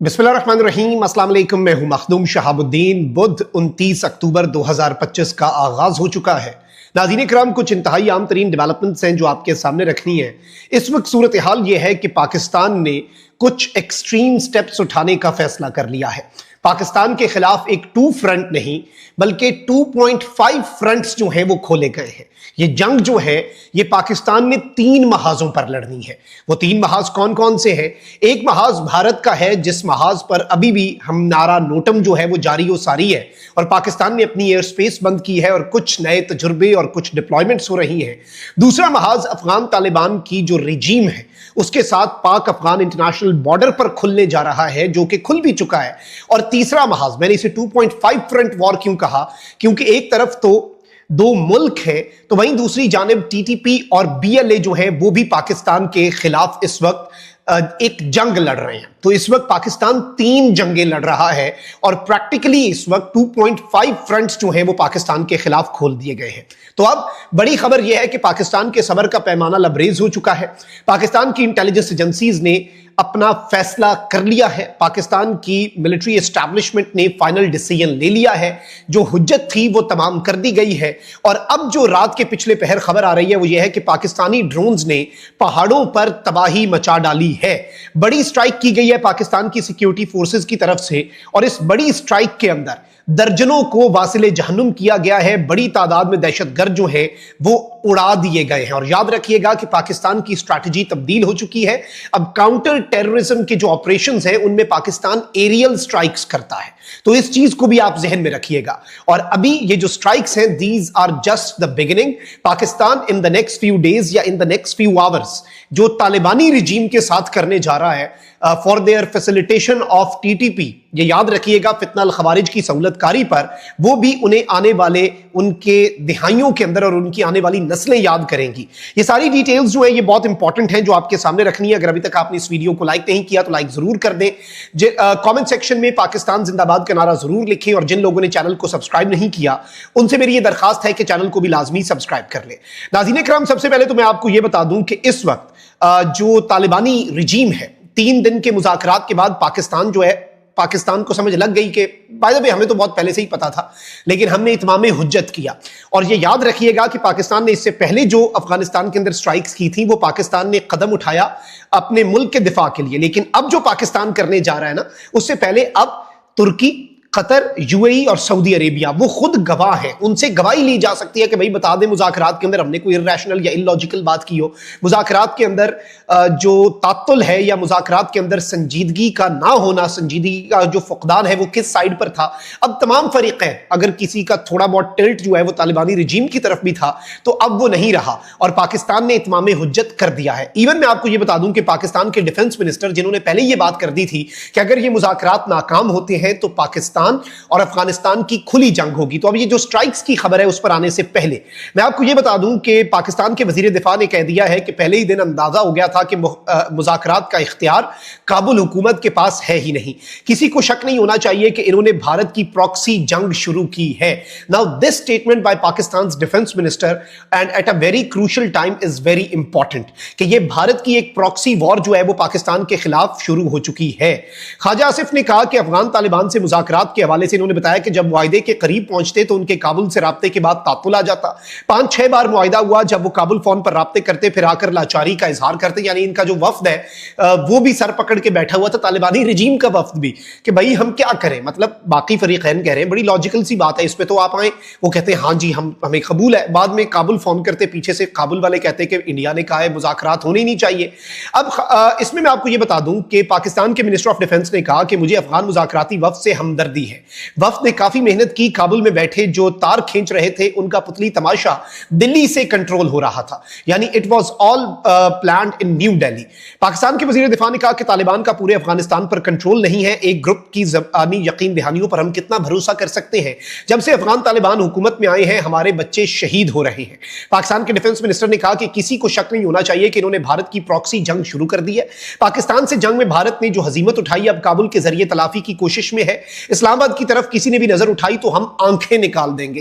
बिस्मिल्लाहिर्रहमानिर्रहीम, अस्सलाम वालेकुम। मैं हूं मखदूम शहाबुद्दीन। बुध 29 अक्टूबर 2025 का आगाज हो चुका है। नाज़रीन इकराम, कुछ इंतहाई आम तरीन डेवलपमेंट्स हैं जो आपके सामने रखनी है। इस वक्त सूरत हाल ये है कि पाकिस्तान ने कुछ एक्सट्रीम स्टेप्स उठाने का फैसला कर लिया है। पाकिस्तान के खिलाफ एक 2 फ्रंट नहीं बल्कि 2.5 फ्रंट्स जो हैं वो खोले गए हैं। ये जंग जो है ये पाकिस्तान ने 3 महाजों पर लड़नी है। वो 3 महाज कौन कौन से हैं? एक महाज भारत का है, जिस महाज पर अभी भी हम नारा नोटम जो है वो जारी व सारी है और पाकिस्तान ने अपनी एयर स्पेस बंद की है और कुछ नए तजुर्बे और कुछ डिप्लॉयमेंट्स हो रही हैं। दूसरा महाज अफगान तालिबान की जो रिजीम है उसके साथ पाक अफगान इंटरनेशनल बॉर्डर पर खुलने जा रहा है, जो कि खुल भी चुका है। और तीसरा महाज, मैंने इसे 2.5 फ्रंट वॉर क्यों कहा, क्योंकि एक तरफ तो 2 मुल्क है तो वहीं दूसरी जानिब टीटीपी और बीएलए जो है वो भी पाकिस्तान के खिलाफ इस वक्त एक जंग लड़ रहे हैं। तो इस वक्त पाकिस्तान 3 जंगें लड़ रहा है और प्रैक्टिकली इस वक्त 2.5 फ्रंट्स जो हैं वो पाकिस्तान के खिलाफ खोल दिए गए हैं। तो अब बड़ी खबर यह है कि पाकिस्तान के सबर का पैमाना लबरेज हो चुका है। पाकिस्तान की इंटेलिजेंस एजेंसीज ने अपना फैसला कर लिया है। पाकिस्तान की मिलिट्री एस्टैब्लिशमेंट ने फाइनल डिसीजन ले लिया है। जो हुज्जत थी वो तमाम कर दी गई है। और अब जो रात के पिछले पहर खबर आ रही है वो ये है कि पाकिस्तानी ड्रोन्स ने पहाड़ों पर तबाही मचा डाली है। बड़ी स्ट्राइक की गई है पाकिस्तान की सिक्योरिटी फोर्सेस की तरफ से और इस बड़ी स्ट्राइक के अंदर दर्जनों को वासिले जहन्नुम किया गया है। बड़ी तादाद में दहशतगर्द जो है वो उड़ा दिए गए हैं। और याद रखिएगा कि पाकिस्तान की स्ट्रैटेजी तब्दील हो चुकी है। अब काउंटर टेररिज्म के जो ऑपरेशंस हैं उनमें पाकिस्तान एरियल स्ट्राइक्स करता है। तो इस चीज को भी आप जहन में रखिएगा। और अभी ये जो स्ट्राइक्स हैं, these are just the beginning. Pakistan in the next few days या in the next few hours जो तालिबानी रिजीम के साथ करने जा रहा है for their facilitation of TTP, ये याद रखिएगा फितना अल खवारिज की सहूलतकारी पर, वो भी उन्हें आने वाले उनके दिहाइयों के अंदर और उनकी आने वाली नस्लें याद करेंगी। ये सारी डिटेल्स जो है ये बहुत इंपॉर्टेंट हैं जो आपके सामने रखनी है। अगर अभी तक आपने इस वीडियो को लाइक नहीं किया तो लाइक जरूर कर दें। कमेंट सेक्शन में पाकिस्तान जिंदाबाद का नारा जरूर लिखें और जिन लोगों ने चैनल को सब्सक्राइब नहीं किया उनसे मेरी ये दरखास्त है कि चैनल को भी लाजमी सब्सक्राइब कर ले। नाज़रीन इकराम, सबसे पहले तो मैं आपको ये बता दूं कि इस वक्त जो तालिबानी रिजीम है, 3 दिन के मुज़ाकरात के बाद पाकिस्तान जो है, पाकिस्तान को समझ लग गई कि बाय द वे हमें तो बहुत पहले से ही पता था, लेकिन हमने इत्माम हुज्जत किया। और ये याद रखिएगा कि पाकिस्तान ने इससे पहले जो अफगानिस्तान के अंदर स्ट्राइक्स की थी वो पाकिस्तान ने कदम उठाया अपने मुल्क के दिफा के लिए। लेकिन अब जो पाकिस्तान करने जा रहा है ना, उससे पहले अब तुर्की, कतर, यूएई और सऊदी अरेबिया वो खुद गवाह हैं। उनसे गवाही ली जा सकती है कि भाई बता दें मुज़ाकरात के अंदर हमने कोई इर्रेशनल या इलॉजिकल बात की हो, मुज़ाकरात के अंदर जो तात्तुल है या मुज़ाकरात के अंदर संजीदगी का ना होना, संजीदगी का जो फुकदान है वो किस साइड पर था। अब तमाम फरीक़ैन, अगर किसी का थोड़ा बहुत टिल्ट जो है वो तालिबानी रिजीम की तरफ भी था तो अब वो नहीं रहा और पाकिस्तान ने इत्माम हुज्जत कर दिया है। इवन मैं आपको ये बता दूं कि पाकिस्तान के डिफेंस मिनिस्टर, जिन्होंने पहले ये बात कर दी थी कि अगर ये मुज़ाकरात नाकाम होते हैं तो पाकिस्तान और अफगानिस्तान की खुली जंग होगी। तो अब ये जो स्ट्राइक्स की खबर है उस पर आने से पहले मैं आपको ये बता दूं कि पाकिस्तान के वजीर दिफा ने कह दिया है कि पहले ही दिन अंदाजा हो गया था कि मुज़ाकरात का इख्तियार काबुल हुकूमत के पास है ही नहीं। किसी को शक नहीं होना चाहिए कि इन्होंने भारत की प्रॉक्सी जंग शुरू की है। Now this statement by Pakistan defence minister and at a very crucial time is very important कि ये भारत की एक प्रॉक्सी वॉर जो है वो पाकिस्तान के खिलाफ शुरू हो चुकी है। ख्वाजा आसिफ ने कहा कि अफगान तालिबान से मुज़ाकरात के हवाले से इन्होंने बताया कि जब मुआहिदे के करीब पहुंचते तो उनके काबुल से राब्ते के बाद तात्तुल आ जाता। 5-6 बार मुआहिदा हुआ, जब वो काबुल फोन पर राब्ते करते फिर आकर लाचारी का इजहार करते। यानी इनका जो वफ्द है वो भी सर पकड़ के बैठा हुआ था, तालिबानी रिजीम का वफ्द भी, कि भाई हम क्या करें। मतलब बाकी फरीकैन कह रहे हैं बड़ी लॉजिकल सी बात है, इस पे तो आप आए। वो कहते हैं हाँ जी हमें कबूल है। बाद में काबुल फोन करते, पीछे से काबुल वाले कहते कि इंडिया ने कहा है मुज़ाकरात होने ही नहीं चाहिए। अब इसमें मैं आपको ये बता दूं कि पाकिस्तान के मिनिस्टर ऑफ डिफेंस ने कहा कि मुझे अफगान मुज़ाकराती वफ्द से हमदर्दी है। वफ्द ने काफी मेहनत की, काबुल में बैठे जो तार खींच रहे थे उनका पुतली तमाशा दिल्ली से कंट्रोल हो रहा था। यानी it was all planned in new Delhi. Pakistan के वजीर दिफा ने कहा कि तालिबान का पूरे अफगानिस्तान पर कंट्रोल नहीं है। एक ग्रुप की ज़बानी यकीन दहानियों पर हम कितना भरोसा कर सकते हैं। जब से अफगान तालिबान हुकूमत में आए हैं हमारे बच्चे शहीद हो रहे हैं। पाकिस्तान के डिफेंस मिनिस्टर ने कहा कि किसी को शक नहीं होना चाहिए कि इन्होंने भारत की प्रॉक्सी जंग शुरू कर दी है। पाकिस्तान से जंग में भारत ने जो हजीमत उठाई अब काबुल के जरिए तलाफी की कोशिश में है। اسلام آباد کی طرف کسی نے بھی نظر اٹھائی تو ہم آنکھیں نکال دیں گے.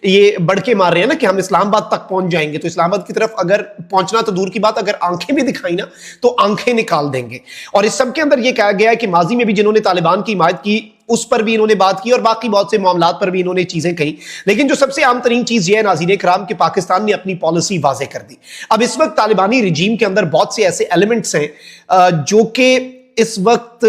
یہ بڑھ کے مار رہے ہیں نا کہ ہم اسلام آباد تک پہنچ جائیں گے, تو اسلام آباد کی طرف اگر پہنچنا تو دور کی بات, اگر آنکھیں بھی دکھائی نا تو آنکھیں نکال دیں گے. اور اس سب کے اندر یہ کہا گیا ہے کہ ماضی میں بھی جنہوں نے طالبان کی حمایت کی اس پر بھی انہوں نے بات کی, اور باقی بہت سے معاملات پر بھی انہوں نے چیزیں کہی. لیکن جو سب سے عام ترین چیز یہ ہے ناظرین کرام کہ پاکستان نے اپنی پالیسی واضح کر دی. اب اس وقت طالبانی رجیم کے اندر بہت سے ایسے ایلیمنٹس ہیں جو کہ اس وقت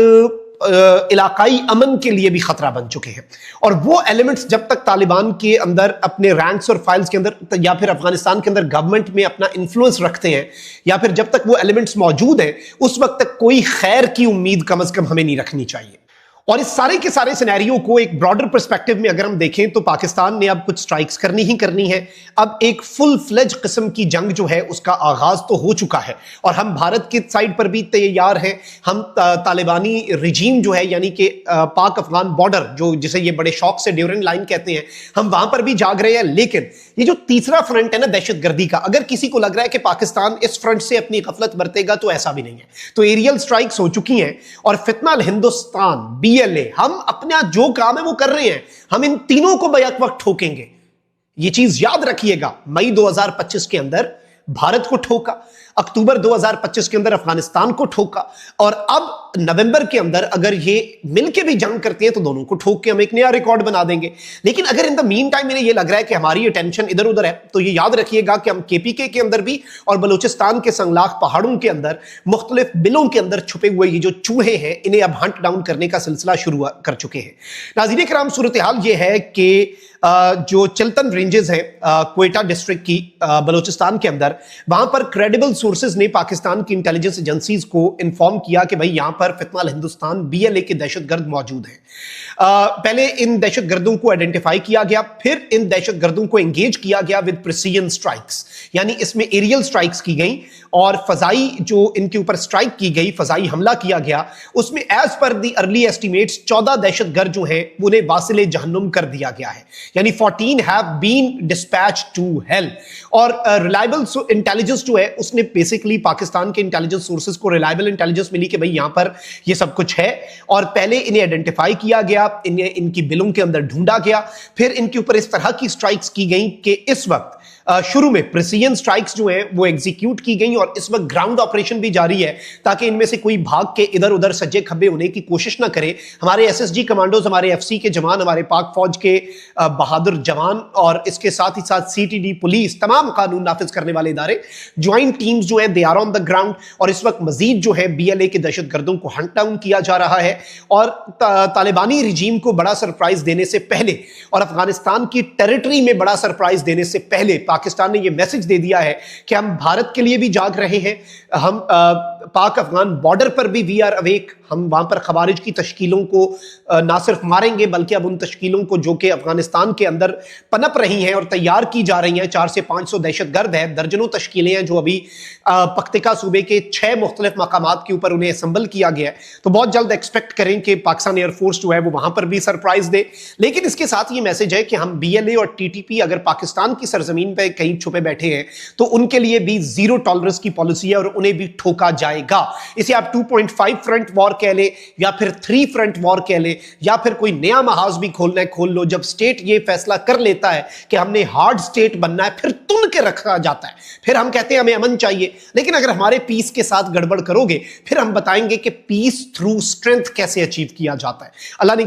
علاقائی امن کے لیے بھی خطرہ بن چکے ہیں, اور وہ ایلیمنٹس جب تک طالبان کے اندر اپنے رینکس اور فائلز کے اندر یا پھر افغانستان کے اندر گورنمنٹ میں اپنا انفلوئنس رکھتے ہیں, یا پھر جب تک وہ ایلیمنٹس موجود ہیں, اس وقت تک کوئی خیر کی امید کم از کم ہمیں نہیں رکھنی چاہیے. اور اس سارے کے سارے سینیریو کو ایک براڈر پرسپیکٹو میں اگر ہم دیکھیں تو پاکستان نے اب کچھ سٹرائکس کرنی ہی کرنی ہے. اب ایک فل فلیج قسم کی جنگ جو ہے اس کا آغاز تو ہو چکا ہے, اور ہم بھارت کی سائڈ پر بھی تیار ہیں. ہم طالبانی رجیم جو ہے یعنی کہ پاک افغان بارڈر جو جسے یہ بڑے شوق سے ڈیورنگ لائن کہتے ہیں, ہم وہاں پر بھی جاگ رہے ہیں. لیکن یہ جو تیسرا فرنٹ ہے نا دہشت گردی کا, اگر کسی کو لگ رہا ہے کہ پاکستان اس فرنٹ سے اپنی غفلت برتے گا تو ایسا بھی نہیں ہے. تو ایریل سٹرائکس ہو چکی ہیں, اور فتنہ الہندوستان BLA ہم اپنا جو کام ہے وہ کر رہے ہیں. ہم ان تینوں کو بیک وقت ٹھوکیں گے. یہ چیز یاد رکھیے گا, مئی 2025 کے اندر بھارت کو ٹھوکا, اکتوبر 2025 کے اندر افغانستان کو ٹھوکا, اور اب نومبر کے اندر اگر یہ مل کے بھی جنگ کرتے ہیں تو دونوں کو ٹھوک کے ہم ایک نیا ریکارڈ بنا دیں گے. لیکن اگر ان دا مین ٹائم انہیں یہ لگ رہا ہے کہ ہماری اٹینشن ادھر ادھر ہے, تو یہ یاد رکھیے گا کہ ہم KPK کے اندر بھی اور بلوچستان کے سنگلاخ پہاڑوں کے اندر مختلف بلوں کے اندر چھپے ہوئے یہ جو چوہے ہیں انہیں اب ہنٹ ڈاؤن کرنے کا سلسلہ شروع کر چکے ہیں. ناظرین کرام, صورتحال یہ ہے کہ جو چلتن رینجز ہیں کوئٹہ ڈسٹرکٹ کی بلوچستان کے اندر, وہاں پر کریڈیبل سورسز نے پاکستان کی انٹیلیجنس ایجنسیز کو انفارم کیا کہ بھئی یہاں پر فتنہ الہندوستان BLA کے دہشت گرد موجود ہیں. پہلے ان دہشت گردوں کو آئیڈینٹیفائی کیا گیا, پھر ان دہشت گردوں کو انگیج کیا گیا ود پریسیژن سٹرائکس, یعنی اس میں ایریل سٹرائکس کی گئیں, اور فضائی جو ان کے اوپر سٹرائک کی گئی, فضائی حملہ کیا گیا. اس میں as per the early estimates 14 دہشت گرد جو ہیں انہیں واصل جہنم کر دیا گیا ہے, یعنی 14 have been dispatched to hell. اور ریلائبل انٹیلیجنس جو ہے اس نے بیسیکلی پاکستان کے انٹیلیجنس سورسز کو ریلائبل انٹیلیجنس ملی کہ بھئی یہاں پر یہ سب کچھ ہے, اور پہلے انہیں آئیڈینٹیفائی کیا گیا, انہیں ان کی بلوں کے اندر ڈھونڈا گیا, پھر ان کے اوپر اس طرح کی سٹرائکس کی گئیں کہ اس وقت شروع میں پریسیژن سٹرائکس جو ہیں وہ ایگزیکیوٹ کی گئیں, اور اس وقت گراؤنڈ آپریشن بھی جاری ہے تاکہ ان میں سے کوئی بھاگ کے ادھر ادھر سجے کھبے ہونے کی کوشش نہ کرے. ہمارے SSG کمانڈوز, ہمارے FC کے جوان, ہمارے پاک فوج کے بہادر جوان, اور اس کے ساتھ ہی ساتھ CTD پولیس, تمام قانون نافذ کرنے والے ادارے, جوائنٹ ٹیمز جو ہیں they are on the ground. اور اس وقت مزید جو ہے BLA کے دہشت گردوں کو ہنٹ ڈاؤن کیا جا رہا ہے, اور طالبانی رجیم کو بڑا سرپرائز دینے سے پہلے اور افغانستان کی ٹیریٹری میں بڑا سرپرائز دینے سے پہلے پاکستان نے یہ میسج دے دیا ہے کہ ہم بھارت کے لیے بھی جاگ رہے ہیں, ہم پاک افغان بارڈر پر بھی وی آر اویک. ہم وہاں پر خوارج کی تشکیلوں کو نہ صرف ماریں گے بلکہ اب ان تشکیلوں کو جو کہ افغانستان کے اندر پنپ رہی ہیں اور تیار کی جا رہی ہیں, 400 سے 500 دہشت گرد ہیں, درجنوں تشکیلیں ہیں جو ابھی پختیکا صوبے کے 6 مختلف مقامات کے اوپر انہیں اسمبل کیا گیا ہے. تو بہت جلد ایکسپیکٹ کریں کہ پاکستان ایئر فورس جو ہے وہ وہاں پر بھی سرپرائز دے. لیکن اس کے ساتھ یہ میسج ہے کہ ہم BLA اور TTP اگر پاکستان کی سرزمین پہ کہیں چھپے بیٹھے ہیں تو ان کے لیے بھی زیرو ٹالرنس کی پالیسی ہے, اور انہیں بھی ٹھوکا جائے گا. اسے آپ 2.5 فرنٹ وار کہہ لیں, یا پھر 3 فرنٹ وار کہہ لیں, یا پھر کوئی نیا محاذ بھی کھولنا ہے کھول لو. جب سٹیٹ یہ فیصلہ کر لیتا ہے کہ ہم نے ہارڈ سٹیٹ بننا ہے, پھر تن کے رکھا جاتا ہے, پھر ہم کہتے ہیں ہمیں امن چاہیے. لیکن اگر ہمارے پیس کے ساتھ گڑبڑ کرو گے, پھر ہم بتائیں گے کہ پیس تھرو اسٹرینتھ کیسے اچیو کیا جاتا ہے. اللہ نے